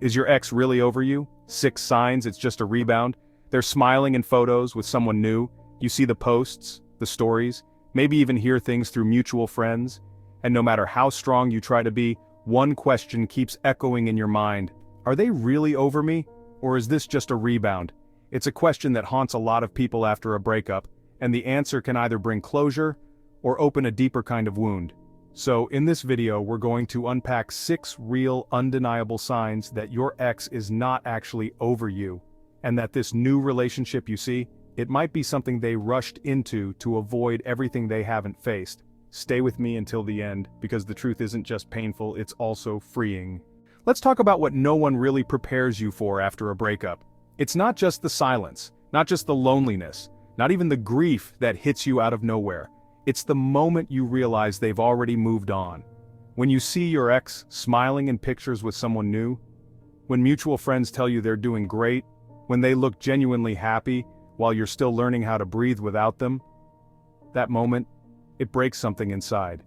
Is your ex really over you? 6 signs it's just a rebound. They're smiling in photos with someone new. You see the posts, the stories, maybe even hear things through mutual friends. And no matter how strong you try to be, one question keeps echoing in your mind. Are they really over me? Or is this just a rebound? It's a question that haunts a lot of people after a breakup, and the answer can either bring closure or open a deeper kind of wound. So in this video we're going to unpack 6 real, undeniable signs that your ex is not actually over you, and that this new relationship you see, it might be something they rushed into to avoid everything they haven't faced. Stay with me until the end, because the truth isn't just painful, it's also freeing. Let's talk about what no one really prepares you for after a breakup. It's not just the silence, not just the loneliness, not even the grief that hits you out of nowhere. It's the moment you realize they've already moved on. When you see your ex smiling in pictures with someone new, when mutual friends tell you they're doing great, when they look genuinely happy while you're still learning how to breathe without them, that moment, it breaks something inside.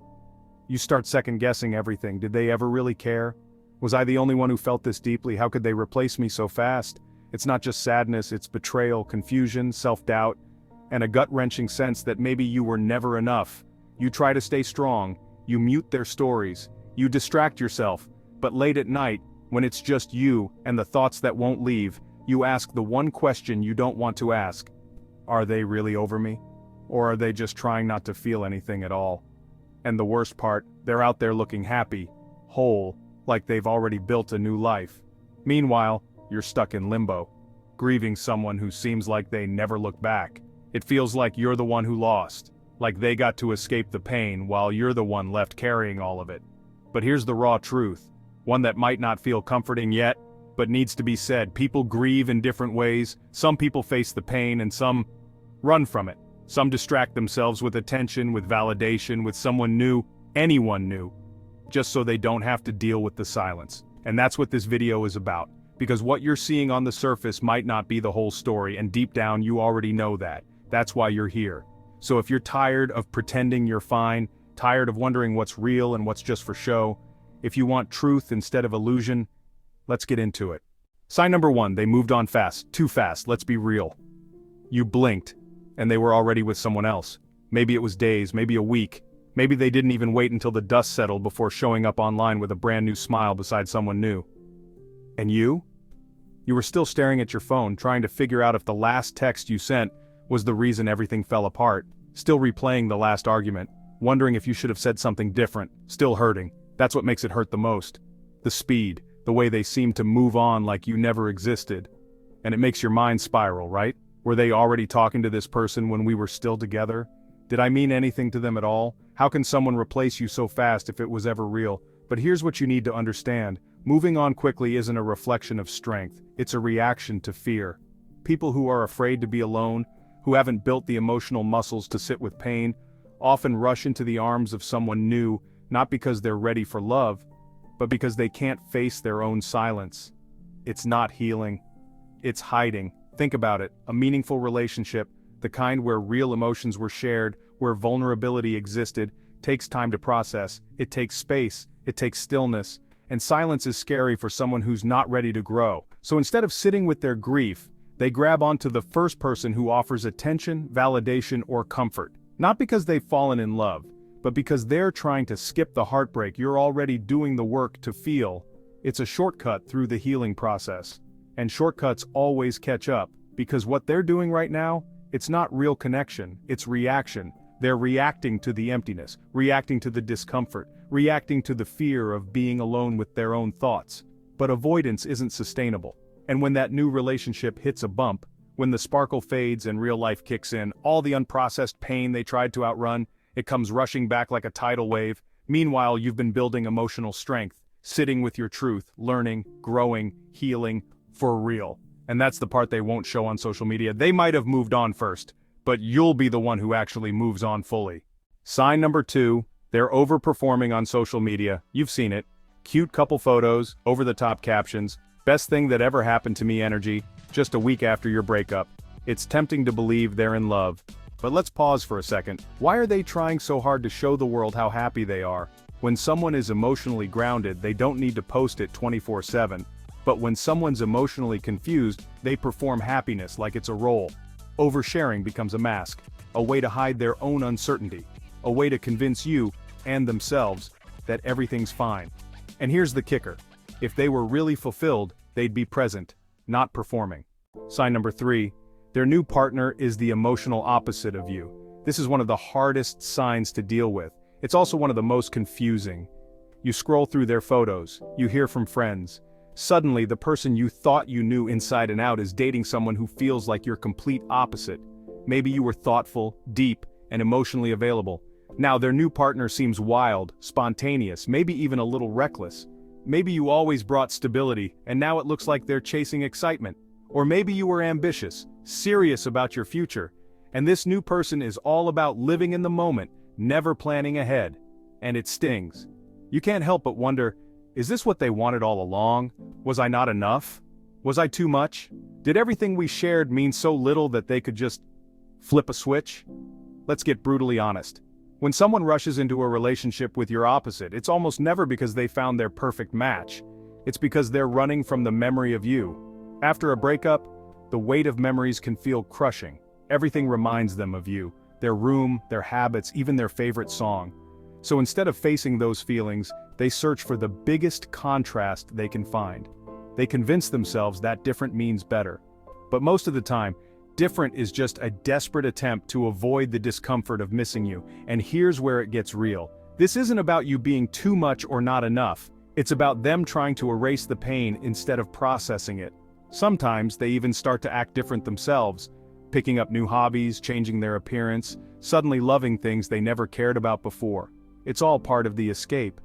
You start second-guessing everything. Did they ever really care? Was I the only one who felt this deeply? How could they replace me so fast? It's not just sadness, it's betrayal, confusion, self-doubt, and a gut-wrenching sense that maybe you were never enough. You try to stay strong, you mute their stories, you distract yourself, but late at night, when it's just you and the thoughts that won't leave, you ask the one question you don't want to ask. Are they really over me? Or are they just trying not to feel anything at all? And the worst part, they're out there looking happy, whole, like they've already built a new life. Meanwhile, you're stuck in limbo, grieving someone who seems like they never look back. It feels like you're the one who lost, like they got to escape the pain while you're the one left carrying all of it. But here's the raw truth, one that might not feel comforting yet, but needs to be said. People grieve in different ways. Some people face the pain and some run from it. Some distract themselves with attention, with validation, with someone new, anyone new, just so they don't have to deal with the silence. And that's what this video is about. Because what you're seeing on the surface might not be the whole story, and deep down you already know that. That's why you're here. So if you're tired of pretending you're fine, tired of wondering what's real and what's just for show, if you want truth instead of illusion, let's get into it. Sign number 1, they moved on fast. Too fast, let's be real. You blinked, and they were already with someone else. Maybe it was days, maybe a week. Maybe they didn't even wait until the dust settled before showing up online with a brand new smile beside someone new. And you? You were still staring at your phone, trying to figure out if the last text you sent was the reason everything fell apart, still replaying the last argument, wondering if you should have said something different, still hurting. That's what makes it hurt the most. The speed, the way they seem to move on like you never existed. And it makes your mind spiral, right? Were they already talking to this person when we were still together? Did I mean anything to them at all? How can someone replace you so fast if it was ever real? But here's what you need to understand. Moving on quickly isn't a reflection of strength, it's a reaction to fear. People who are afraid to be alone, who haven't built the emotional muscles to sit with pain, often rush into the arms of someone new, not because they're ready for love, but because they can't face their own silence. It's not healing. It's hiding. Think about it, a meaningful relationship, the kind where real emotions were shared, where vulnerability existed, takes time to process, it takes space, it takes stillness, and silence is scary for someone who's not ready to grow. So instead of sitting with their grief, they grab onto the first person who offers attention, validation, or comfort. Not because they've fallen in love, but because they're trying to skip the heartbreak you're already doing the work to feel. It's a shortcut through the healing process. And shortcuts always catch up, because what they're doing right now, it's not real connection, it's reaction. They're reacting to the emptiness, reacting to the discomfort, reacting to the fear of being alone with their own thoughts. But avoidance isn't sustainable. And when that new relationship hits a bump, when the sparkle fades and real life kicks in, all the unprocessed pain they tried to outrun, it comes rushing back like a tidal wave. Meanwhile, you've been building emotional strength, sitting with your truth, learning, growing, healing, for real. And that's the part they won't show on social media. They might have moved on first, but you'll be the one who actually moves on fully. Sign number 2, they're overperforming on social media. You've seen it. Cute couple photos, over-the-top captions, best thing that ever happened to me energy, just a week after your breakup. It's tempting to believe they're in love. But let's pause for a second. Why are they trying so hard to show the world how happy they are? When someone is emotionally grounded, they don't need to post it 24/7. But when someone's emotionally confused, they perform happiness like it's a role. Oversharing becomes a mask, a way to hide their own uncertainty, a way to convince you, and themselves, that everything's fine. And here's the kicker. If they were really fulfilled, they'd be present, not performing. Sign number 3. Their new partner is the emotional opposite of you. This is one of the hardest signs to deal with. It's also one of the most confusing. You scroll through their photos, you hear from friends. Suddenly, the person you thought you knew inside and out is dating someone who feels like your complete opposite. Maybe you were thoughtful, deep, and emotionally available. Now their new partner seems wild, spontaneous, maybe even a little reckless. Maybe you always brought stability, and now it looks like they're chasing excitement. Or maybe you were ambitious, serious about your future, and this new person is all about living in the moment, never planning ahead. And it stings. You can't help but wonder, is this what they wanted all along? Was I not enough? Was I too much? Did everything we shared mean so little that they could just flip a switch? Let's get brutally honest. When someone rushes into a relationship with your opposite, it's almost never because they found their perfect match. It's because they're running from the memory of you. After a breakup, the weight of memories can feel crushing. Everything reminds them of you, their room, their habits, even their favorite song. So instead of facing those feelings, they search for the biggest contrast they can find. They convince themselves that different means better. But most of the time, different is just a desperate attempt to avoid the discomfort of missing you, and here's where it gets real. This isn't about you being too much or not enough. It's about them trying to erase the pain instead of processing it. Sometimes they even start to act different themselves, picking up new hobbies, changing their appearance, suddenly loving things they never cared about before. It's all part of the escape.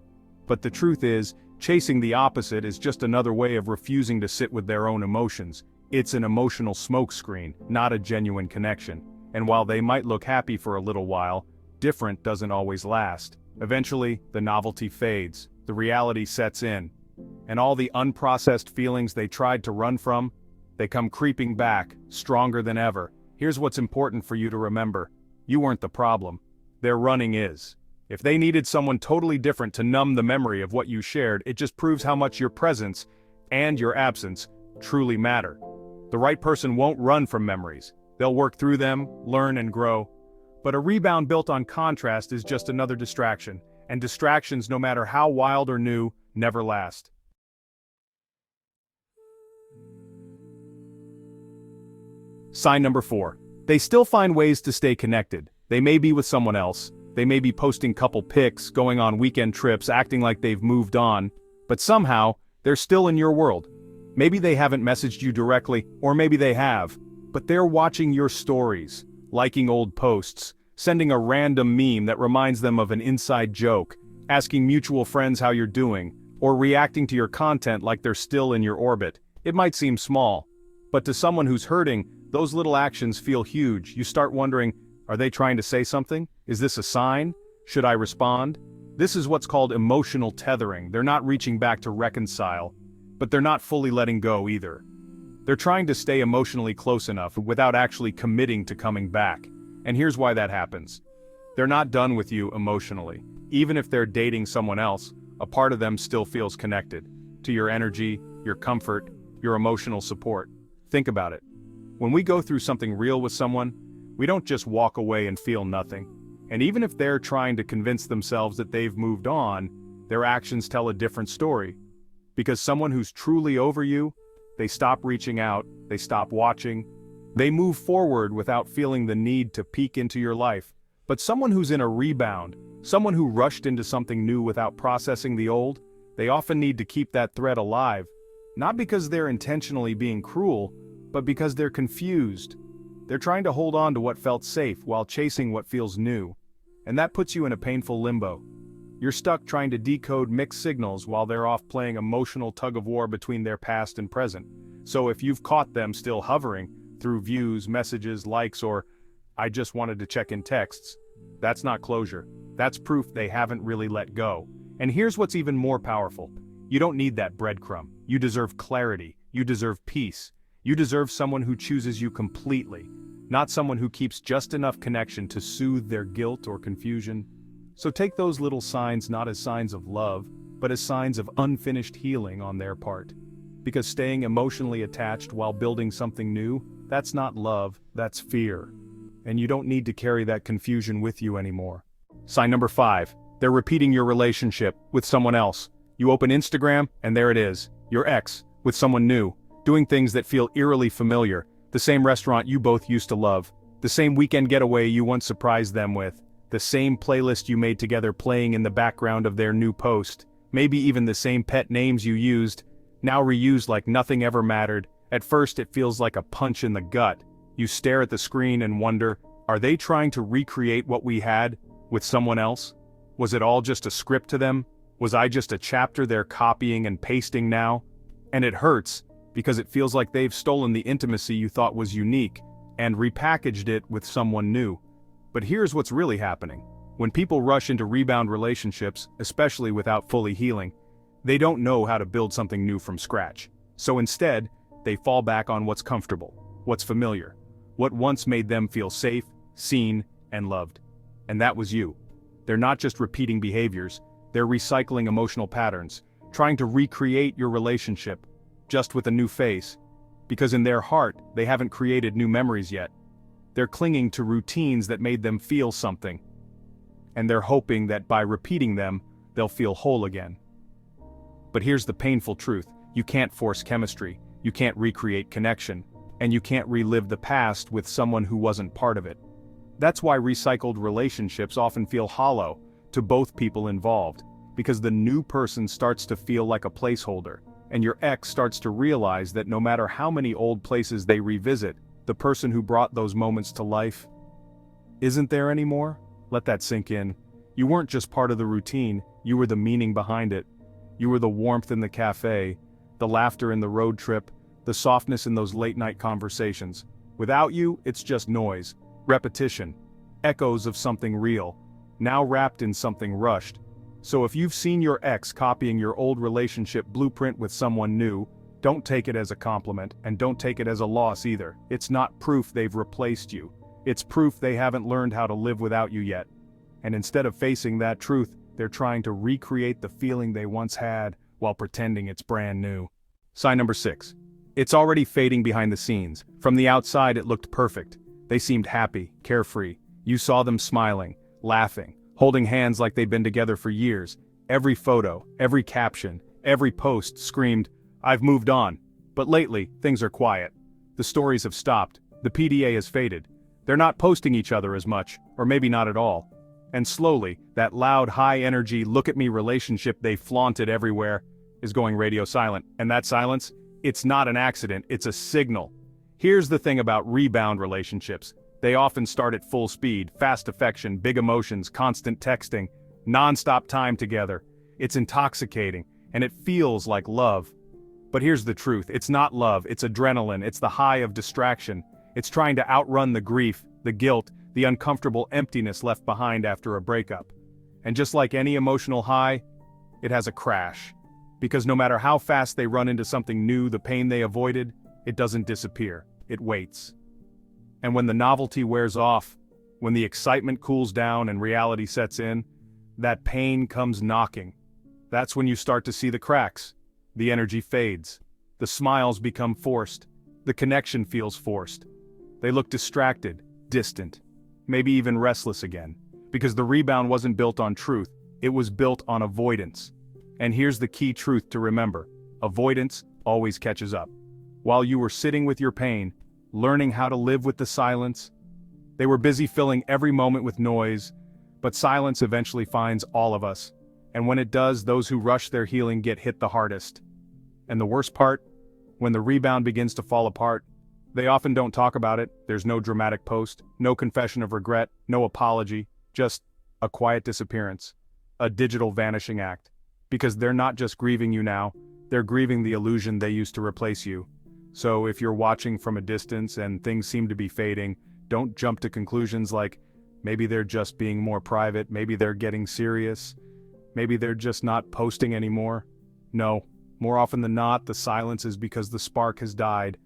But the truth is, chasing the opposite is just another way of refusing to sit with their own emotions. It's an emotional smokescreen, not a genuine connection. And while they might look happy for a little while, different doesn't always last. Eventually, the novelty fades, the reality sets in. And all the unprocessed feelings they tried to run from, they come creeping back, stronger than ever. Here's what's important for you to remember. You weren't the problem. Their running is. If they needed someone totally different to numb the memory of what you shared, it just proves how much your presence and your absence truly matter. The right person won't run from memories. They'll work through them, learn and grow. But a rebound built on contrast is just another distraction, and distractions, no matter how wild or new, never last. Sign number 4. They still find ways to stay connected. They may be with someone else. They may be posting couple pics, going on weekend trips, acting like they've moved on. But somehow, they're still in your world. Maybe they haven't messaged you directly, or maybe they have. But they're watching your stories, liking old posts, sending a random meme that reminds them of an inside joke, asking mutual friends how you're doing, or reacting to your content like they're still in your orbit. It might seem small, but to someone who's hurting, those little actions feel huge. You start wondering, are they trying to say something? Is this a sign? Should I respond? This is what's called emotional tethering. They're not reaching back to reconcile, but they're not fully letting go either. They're trying to stay emotionally close enough without actually committing to coming back. And here's why that happens. They're not done with you emotionally. Even if they're dating someone else, a part of them still feels connected to your energy, your comfort, your emotional support. Think about it. When we go through something real with someone, we don't just walk away and feel nothing. And even if they're trying to convince themselves that they've moved on, their actions tell a different story. Because someone who's truly over you, they stop reaching out, they stop watching, they move forward without feeling the need to peek into your life. But someone who's in a rebound, someone who rushed into something new without processing the old, they often need to keep that thread alive. Not because they're intentionally being cruel, but because they're confused. They're trying to hold on to what felt safe while chasing what feels new. And that puts you in a painful limbo. You're stuck trying to decode mixed signals while they're off playing emotional tug-of-war between their past and present. So if you've caught them still hovering through views, messages, likes, or "I just wanted to check in" texts, that's not closure. That's proof they haven't really let go. And here's what's even more powerful. You don't need that breadcrumb. You deserve clarity. You deserve peace. You deserve someone who chooses you completely, not someone who keeps just enough connection to soothe their guilt or confusion. So take those little signs not as signs of love, but as signs of unfinished healing on their part. Because staying emotionally attached while building something new, that's not love, that's fear. And you don't need to carry that confusion with you anymore. Sign number 5. They're repeating your relationship with someone else. You open Instagram, and there it is, your ex, with someone new, doing things that feel eerily familiar, the same restaurant you both used to love, the same weekend getaway you once surprised them with, the same playlist you made together playing in the background of their new post, maybe even the same pet names you used, now reused like nothing ever mattered. At first it feels like a punch in the gut. You stare at the screen and wonder, are they trying to recreate what we had, with someone else? Was it all just a script to them? Was I just a chapter they're copying and pasting now? And it hurts, because it feels like they've stolen the intimacy you thought was unique, and repackaged it with someone new. But here's what's really happening. When people rush into rebound relationships, especially without fully healing, they don't know how to build something new from scratch. So instead, they fall back on what's comfortable, what's familiar, what once made them feel safe, seen, and loved. And that was you. They're not just repeating behaviors, they're recycling emotional patterns, trying to recreate your relationship, just with a new face. Because in their heart, they haven't created new memories yet. They're clinging to routines that made them feel something. And they're hoping that by repeating them, they'll feel whole again. But here's the painful truth. You can't force chemistry, you can't recreate connection, and you can't relive the past with someone who wasn't part of it. That's why recycled relationships often feel hollow to both people involved, because the new person starts to feel like a placeholder, and your ex starts to realize that no matter how many old places they revisit, the person who brought those moments to life isn't there anymore. Let that sink in. You weren't just part of the routine, you were the meaning behind it. You were the warmth in the cafe, the laughter in the road trip, the softness in those late-night conversations. Without you, it's just noise, repetition, echoes of something real, now wrapped in something rushed. So if you've seen your ex copying your old relationship blueprint with someone new, don't take it as a compliment, and don't take it as a loss either. It's not proof they've replaced you. It's proof they haven't learned how to live without you yet. And instead of facing that truth, they're trying to recreate the feeling they once had while pretending it's brand new. Sign number 6. It's already fading behind the scenes. From the outside it looked perfect. They seemed happy, carefree. You saw them smiling, laughing, holding hands like they'd been together for years. Every photo, every caption, every post screamed, "I've moved on." But lately, things are quiet. The stories have stopped. The PDA has faded. They're not posting each other as much, or maybe not at all. And slowly, that loud, high-energy, look-at-me relationship they flaunted everywhere is going radio silent. And that silence? It's not an accident, it's a signal. Here's the thing about rebound relationships. They often start at full speed, fast affection, big emotions, constant texting, non-stop time together. It's intoxicating, and it feels like love. But here's the truth, it's not love, it's adrenaline, it's the high of distraction. It's trying to outrun the grief, the guilt, the uncomfortable emptiness left behind after a breakup. And just like any emotional high, it has a crash. Because no matter how fast they run into something new, the pain they avoided, it doesn't disappear, it waits. And when the novelty wears off, when the excitement cools down and reality sets in, that pain comes knocking. That's when you start to see the cracks. The energy fades. The smiles become forced. The connection feels forced. They look distracted, distant, maybe even restless again. Because the rebound wasn't built on truth, it was built on avoidance. And here's the key truth to remember. Avoidance always catches up. While you were sitting with your pain, learning how to live with the silence, they were busy filling every moment with noise, but silence eventually finds all of us. And when it does, those who rush their healing get hit the hardest. And the worst part? When the rebound begins to fall apart, they often don't talk about it. There's no dramatic post, no confession of regret, no apology, just a quiet disappearance, a digital vanishing act. Because they're not just grieving you now, they're grieving the illusion they used to replace you. So if you're watching from a distance and things seem to be fading, don't jump to conclusions like, maybe they're just being more private, maybe they're getting serious, maybe they're just not posting anymore. No, more often than not, the silence is because the spark has died,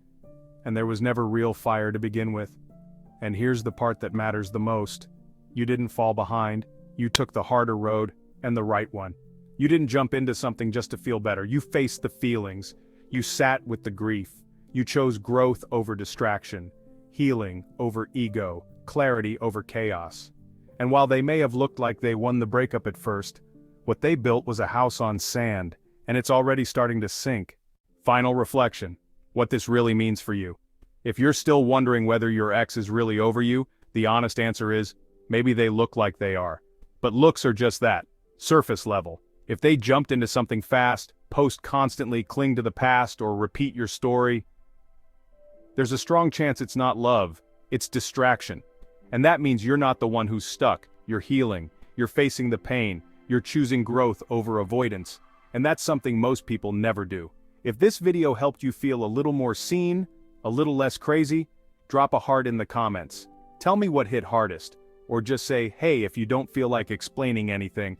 and there was never real fire to begin with. And here's the part that matters the most. You didn't fall behind, you took the harder road, and the right one. You didn't jump into something just to feel better, you faced the feelings. You sat with the grief. You chose growth over distraction, healing over ego, clarity over chaos. And while they may have looked like they won the breakup at first, what they built was a house on sand, and it's already starting to sink. Final reflection. What this really means for you. If you're still wondering whether your ex is really over you, the honest answer is, maybe they look like they are. But looks are just that, surface level. If they jumped into something fast, post constantly, cling to the past, or repeat your story, there's a strong chance it's not love, it's distraction. And that means you're not the one who's stuck, you're healing, you're facing the pain, you're choosing growth over avoidance. And that's something most people never do. If this video helped you feel a little more seen, a little less crazy, drop a heart in the comments. Tell me what hit hardest, or just say, hey, if you don't feel like explaining anything.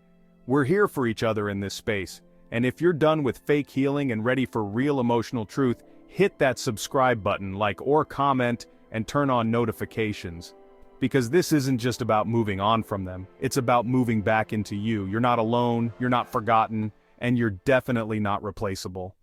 We're here for each other in this space, and if you're done with fake healing and ready for real emotional truth, hit that subscribe button, like or comment, and turn on notifications. Because this isn't just about moving on from them, it's about moving back into you. You're not alone, you're not forgotten, and you're definitely not replaceable.